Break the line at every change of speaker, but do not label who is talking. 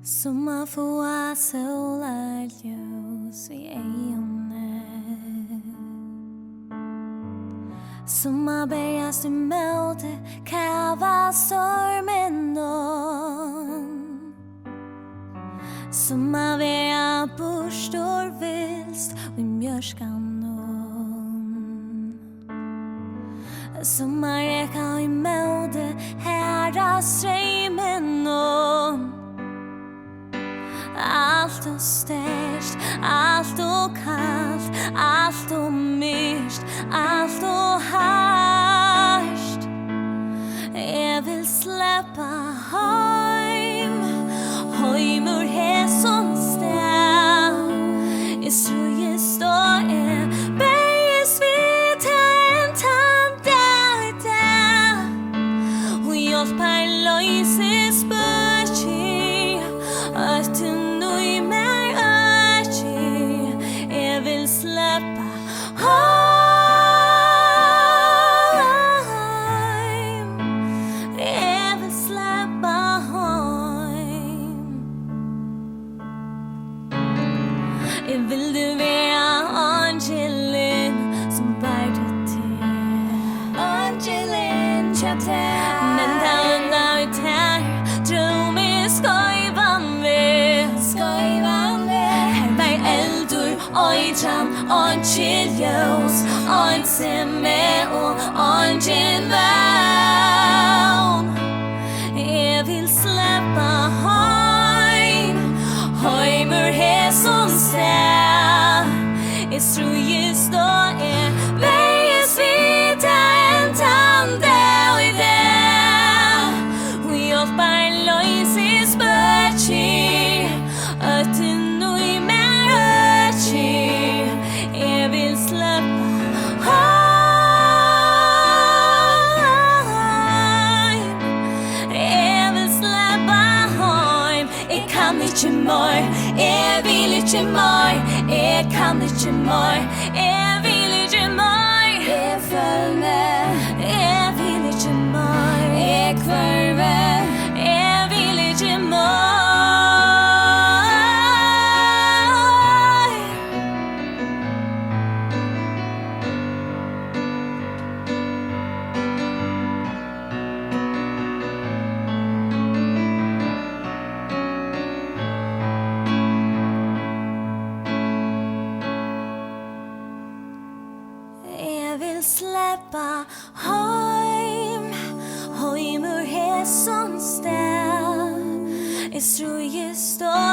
Som att få solarljus i ögonen, som att bärgas emot kava stormen någon, som att vara borstor vilst i mjörskan någon, som att räcka emot herra strömmen någon. Allt och stärkt, allt och kallt, allt och mörkt, allt och harskt. Jag vill släppa hem ur hässon stäv. I ströjes då berges vid en tand där. Och hjälpar löjses bötjer att du nu mer ötjer. Jag vill släppa hem. Jag vill släppa hem. Jag vill du vara Angelin som bär dig till. Angelin, chatter. Men den där ut här tror mig skojvan vi. Här bär eldur, ojtran, onchiljos, ontsemme och onchilvån. Jag vill släppa hem ur hässon stäv. Jag tror just då berges vid en tand och i det. Och hjälpar löjses bötjer att du nu mer ötjer. Jag vill släppa hem. Jag vill släppa hem. Jag kan inte mer. Jag vill inte mer. Jag kan inte mer. Jag vill inte mer. Jag följer med. Jag vill inte mer. Jag kvarvar. Jag vill inte mer. Jag vill släppa hem ur hässon stäv. Jag tror just då